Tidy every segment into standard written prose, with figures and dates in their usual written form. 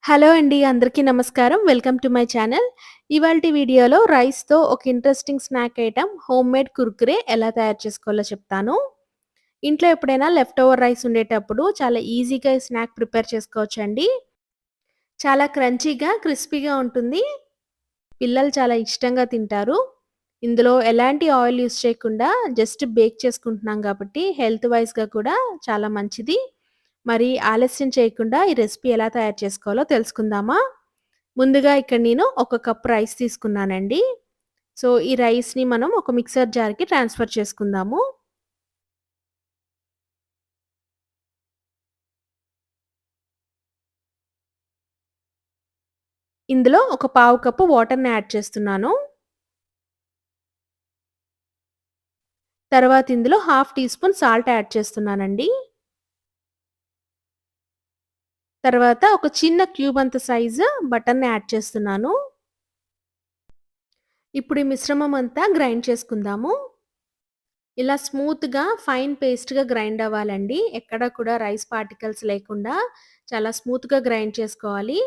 Hello అండి. అందరికీ నమస్కారం. Welcome to my channel. ఇవాల్టి వీడియోలో రైస్‌తో ఒక interesting snack item homemade Kurkure ఎలా తయారు చేసుకోవాలో చెప్తాను. ఇంట్లో ఎప్పుడైనా లెఫ్ట్ ఓవర్ రైస్ ఉండేటప్పుడు చాలా ఈజీగా ఈ స్నాక్ ప్రిపేర్ చేసుకోవచ్చండి. చాలా క్రంచీగా, క్రిస్పీగా ఉంటుంది. పిల్లలు చాలా ఇష్టంగా తింటారు. ఇందులో ఎలాంటి ఆయిల్ యూజ్ చేయకుండా జస్ట్ బేక్ చేసుకుంటున్నాం కాబట్టి హెల్త్ వైస్‌గా కూడా చాలా మంచిది. మరి ఆలస్యం చేయకుండా ఈ రెసిపీ ఎలా తయారు చేసుకోవాలో తెలుసుకుందామా? ముందుగా ఇక్కడ నేను ఒక కప్ రైస్ తీసుకున్నానండి. సో, ఈ రైస్‌ని మనం ఒక మిక్సర్ జార్‌కి ట్రాన్స్‌ఫర్ చేసుకుందాము. ఇందులో ఒక పావు కప్పు వాటర్‌ని యాడ్ చేస్తున్నాను. తర్వాత ఇందులో half teaspoon salt add చేస్తున్నానండి. తర్వాత ఒక చిన్న క్యూబ్ అంత సైజు బటర్‌ని యాడ్ చేస్తున్నాను. ఇప్పుడు ఈ మిశ్రమం అంతా గ్రైండ్ చేసుకుందాము. ఇలా స్మూత్‌గా ఫైన్ పేస్ట్‌గా గ్రైండ్ అవ్వాలండి. ఎక్కడ కూడా రైస్ పార్టికల్స్ లేకుండా చాలా స్మూత్‌గా గ్రైండ్ చేసుకోవాలి.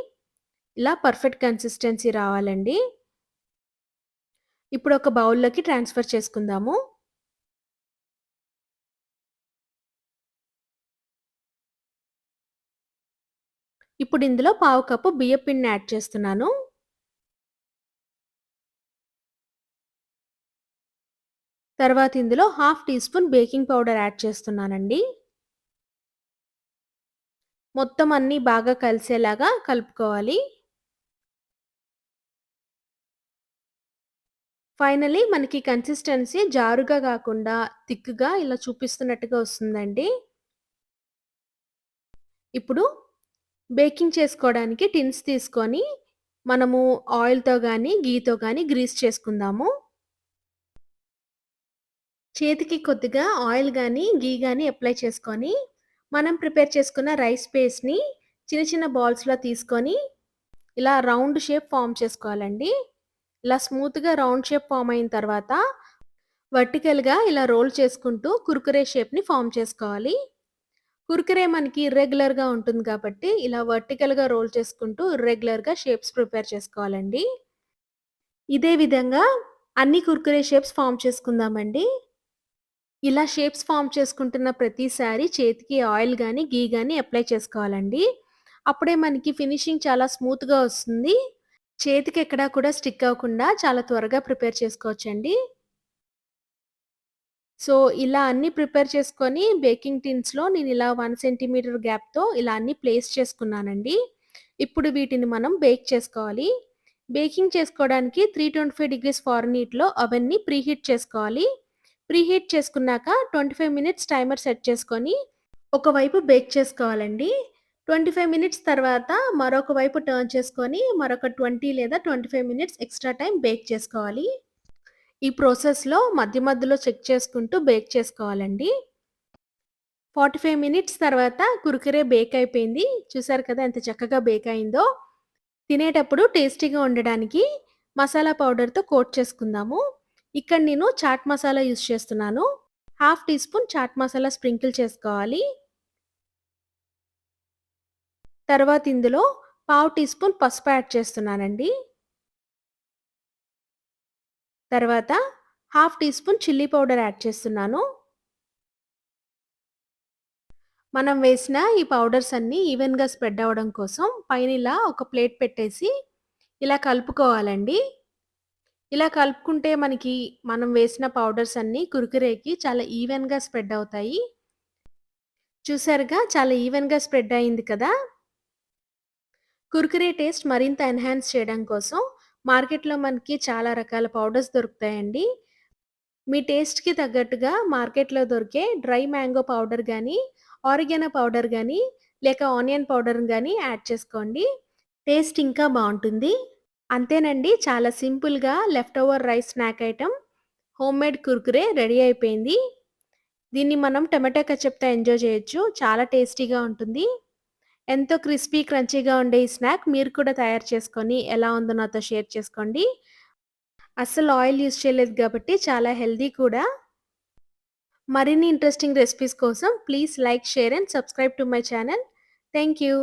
ఇలా పర్ఫెక్ట్ కన్సిస్టెన్సీ రావాలండి. ఇప్పుడు ఒక బౌల్‌లోకి ట్రాన్స్‌ఫర్ చేసుకుందాము. ఇప్పుడు ఇందులో పావు కప్పు బియ్యపు పిండిని యాడ్ చేస్తున్నాను. తర్వాత ఇందులో half teaspoon baking powder add చేస్తున్నానండి. మొత్తం అన్నీ బాగా కలిసేలాగా కలుపుకోవాలి. ఫైనల్లీ మనకి కన్సిస్టెన్సీ జారుగా కాకుండా థిక్‌గా ఇలా చూపిస్తున్నట్టుగా వస్తుందండి. ఇప్పుడు బేకింగ్ చేసుకోవడానికి టిన్స్ తీసుకొని మనము ఆయిల్‌తో గానీ, ఘీతో గానీ గ్రీస్ చేసుకుందాము. చేతికి కొద్దిగా ఆయిల్ గానీ, ఘీ గానీ అప్లై చేసుకొని, మనం ప్రిపేర్ చేసుకున్న రైస్ పేస్ట్‌ని చిన్న చిన్న బాల్స్‌లా తీసుకొని, ఇలా రౌండ్ షేప్ ఫార్మ్ చేసుకోవాలండి. ఇలా స్మూత్‌గా రౌండ్ షేప్ ఫార్మ్ అయిన తర్వాత, వర్టికల్‌గా ఇలా రోల్ చేసుకుంటూ కుర్కురే షేప్‌ని ఫార్మ్ చేసుకోవాలి. కుర్కురే మనకి ఇర్రెగ్యులర్‌గా ఉంటుంది కాబట్టి, ఇలా వర్టికల్‌గా రోల్ చేసుకుంటూ ఇర్రెగ్యులర్‌గా షేప్స్ ప్రిపేర్ చేసుకోవాలండి. ఇదే విధంగా అన్ని కుర్కురే షేప్స్ ఫార్మ్ చేసుకుందామండి. ఇలా షేప్స్ ఫార్మ్ చేసుకుంటున్న ప్రతిసారి చేతికి ఆయిల్ గాని, ఘీ గాని అప్లై చేసుకోవాలండి. అప్పుడే మనకి ఫినిషింగ్ చాలా స్మూత్‌గా వస్తుంది. చేతికి ఎక్కడా కూడా స్టిక్ అవ్వకుండా చాలా త్వరగా ప్రిపేర్ చేసుకోవచ్చండి. సో, ఇలా అన్నీ ప్రిపేర్ చేసుకొని బేకింగ్ టిన్స్‌లో నేనిలా 1 సెంటీమీటర్ గ్యాప్‌తో ఇలా అన్నీ ప్లేస్ చేసుకున్నానండి. ఇప్పుడు వీటిని మనం బేక్ చేసుకోవాలి. బేకింగ్ చేసుకోవడానికి 325 డిగ్రీస్ ఫారెన్‌హీట్‌లో అవెన్‌ని ప్రీహీట్ చేసుకోవాలి. ప్రీహీట్ చేసుకున్నాక 25 మినిట్స్ టైమర్ సెట్ చేసుకొని, ఒకవైపు బేక్ చేసుకోవాలండి. 25 మినిట్స్ తర్వాత మరొక వైపు టర్న్ చేసుకొని, మరొక 20 లేదా 25 మినిట్స్ ఎక్స్‌ట్రా టైమ్ బేక్ చేసుకోవాలి. ఈ ప్రాసెస్‌లో మధ్య మధ్యలో చెక్ చేసుకుంటూ బేక్ చేసుకోవాలండి. 45 మినిట్స్ తర్వాత కుర్కురే బేక్ అయిపోయింది. చూసారు కదా ఎంత చక్కగా బేక్ అయిందో. తినేటప్పుడు టేస్టీగా ఉండడానికి మసాలా పౌడర్‌తో కోట్ చేసుకుందాము. ఇక్కడ నేను చాట్ మసాలా యూజ్ చేస్తున్నాను. Half teaspoon chaat masala sprinkle చేసుకోవాలి. తర్వాత ఇందులో పావు టీ స్పూన్ పసుపు యాడ్ చేస్తున్నానండి. తర్వాత half teaspoon chilli powder add చేస్తున్నాను. మనం వేసిన ఈ పౌడర్స్ అన్నీ ఈవెన్‌గా స్ప్రెడ్ అవ్వడం కోసం పైన ఇలా ఒక ప్లేట్ పెట్టేసి ఇలా కలుపుకోవాలండి. ఇలా కలుపుకుంటే మనకి మనం వేసిన పౌడర్స్ అన్నీ కుర్కురేకి చాలా ఈవెన్‌గా స్ప్రెడ్ అవుతాయి. చూసారుగా చాలా ఈవెన్‌గా స్ప్రెడ్ అయింది కదా! కుర్కురే టేస్ట్ మరింత ఎన్హాన్స్ చేయడం కోసం మార్కెట్‌లో మనకి చాలా రకాల పౌడర్స్ దొరుకుతాయండి. మీ టేస్ట్‌కి తగ్గట్టుగా మార్కెట్‌లో దొరికే డ్రై మ్యాంగో పౌడర్ గానీ, ఆరిగానో పౌడర్ గానీ, లేక ఆనియన్ పౌడర్‌ని గానీ యాడ్ చేసుకోండి. టేస్ట్ ఇంకా బావుంటుంది. అంతేనండి. చాలా సింపుల్‌గా left over rice snack item homemade Kurkure ready అయిపోయింది. దీన్ని మనం టొమాటో కెచప్‌తో ఎంజాయ్ చేయొచ్చు. చాలా టేస్టీగా ఉంటుంది. ఎంతో క్రిస్పీ, క్రంచీగా ఉండే ఈ స్నాక్ మీరు కూడా తయారు చేసుకొని ఎలా ఉందో నాతో షేర్ చేసుకోండి. అస్సలు ఆయిల్ యూజ్ చేయలేదు కాబట్టి చాలా హెల్తీ కూడా. మరిన్ని ఇంట్రెస్టింగ్ రెసిపీస్ కోసం please like, share and subscribe to my channel. Thank you.